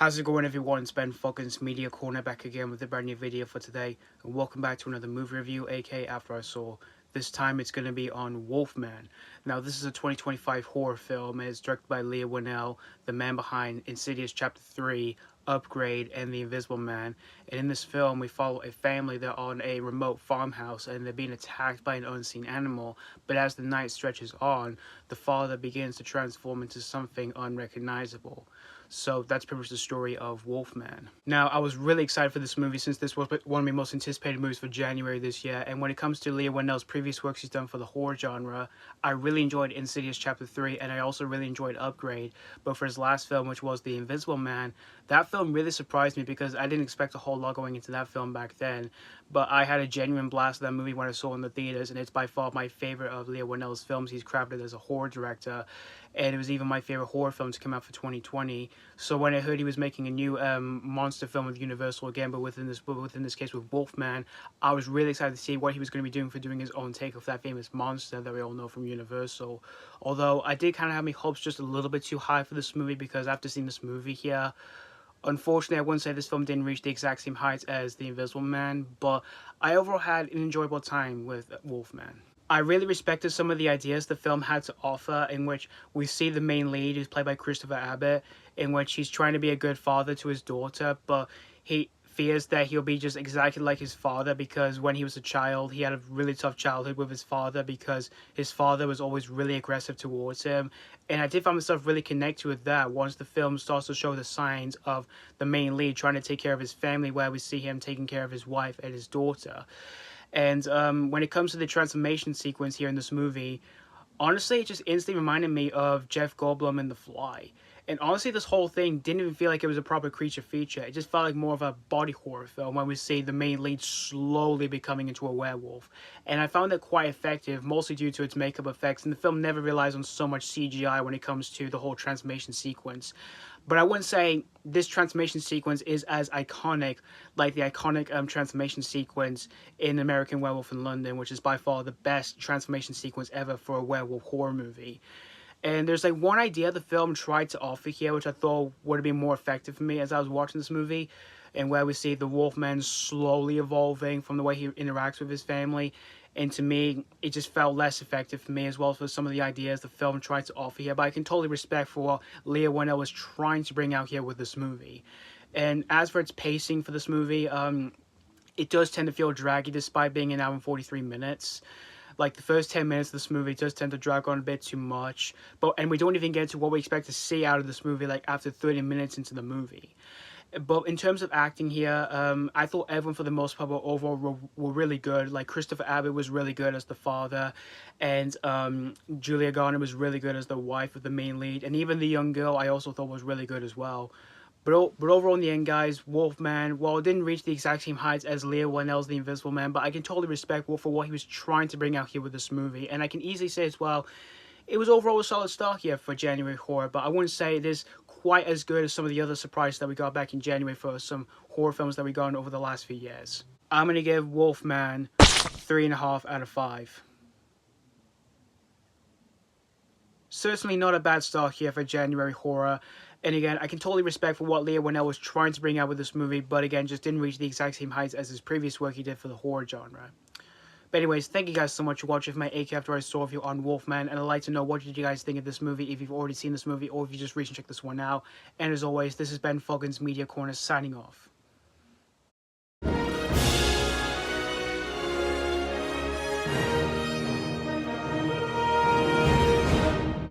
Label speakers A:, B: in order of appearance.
A: How's it going, everyone? It's Ben Foggins, Media Corner, back again with a brand new video for today, and welcome back to another movie review, aka After I Saw. This time it's going to be on Wolfman. Now, this is a 2025 horror film, and it's directed by Leigh Whannell, the man behind Insidious Chapter 3, Upgrade, and The Invisible Man. And in this film, we follow a family that are on a remote farmhouse, and they're being attacked by an unseen animal. But as the night stretches on, the father begins to transform into something unrecognizable. So that's pretty much the story of Wolfman. Now, I was really excited for this movie since this was one of my most anticipated movies for January this year. And when it comes to Leigh Whannell's previous works he's done for the horror genre, I really enjoyed Insidious Chapter 3, and I also really enjoyed Upgrade. But for his last film, which was The Invisible Man, that film really surprised me because I didn't expect a whole lot going into that film back then. But I had a genuine blast with that movie when I saw it in the theaters, and it's by far my favorite of Leigh Whannell's films he's crafted as a horror director. And it was even my favorite horror film to come out for 2020. So when I heard he was making a new monster film with Universal again, but within this case with Wolfman, I was really excited to see what he was going to be doing for doing his own take of that famous monster that we all know from Universal. Although I did kind of have my hopes just a little bit too high for this movie, because after seeing this movie here, unfortunately, I wouldn't say this film didn't reach the exact same heights as The Invisible Man, but I overall had an enjoyable time with Wolfman. I really respected some of the ideas the film had to offer, in which we see the main lead, who's played by Christopher Abbott, in which he's trying to be a good father to his daughter, but he fears that he'll be just exactly like his father, because when he was a child, he had a really tough childhood with his father, because his father was always really aggressive towards him. And I did find myself really connected with that once the film starts to show the signs of the main lead trying to take care of his family, where we see him taking care of his wife and his daughter. And when it comes to the transformation sequence here in this movie, honestly, it just instantly reminded me of Jeff Goldblum in The Fly. And honestly, this whole thing didn't even feel like it was a proper creature feature. It just felt like more of a body horror film, when we see the main lead slowly becoming into a werewolf. And I found it quite effective, mostly due to its makeup effects. And the film never relies on so much CGI when it comes to the whole transformation sequence. But I wouldn't say this transformation sequence is as iconic like the iconic transformation sequence in American Werewolf in London, which is by far the best transformation sequence ever for a werewolf horror movie. And there's like one idea the film tried to offer here, which I thought would have been more effective for me as I was watching this movie, and where we see the Wolfman slowly evolving from the way he interacts with his family. And to me, it just felt less effective for me, as well as for some of the ideas the film tried to offer here. But I can totally respect for what Leigh Whannell was trying to bring out here with this movie. And as for its pacing for this movie, it does tend to feel draggy despite being an hour and 43 minutes. Like, the first 10 minutes of this movie does tend to drag on a bit too much. And we don't even get to what we expect to see out of this movie, like, after 30 minutes into the movie. But in terms of acting here, I thought everyone for the most part overall were really good. Like, Christopher Abbott was really good as the father, and Julia Garner was really good as the wife of the main lead, and even the young girl I also thought was really good as well. But overall, in the end, guys, Wolfman, while it didn't reach the exact same heights as Leigh Whannell's The Invisible Man, but I can totally respect Wolf for what he was trying to bring out here with this movie. And I can easily say as well, it was overall a solid start here for January horror, but I wouldn't say it is quite as good as some of the other surprises that we got back in January for some horror films that we got over the last few years. I'm going to give Wolfman 3.5 out of 5. Certainly not a bad start here for January horror. And again, I can totally respect for what Leigh Whannell was trying to bring out with this movie, but again, just didn't reach the exact same heights as his previous work he did for the horror genre. But anyways, thank you guys so much for watching my AK After I Saw review on Wolfman, and I'd like to know what did you guys think of this movie, if you've already seen this movie, or if you just recently checked this one out. And as always, this has been Foggins Media Corner signing off.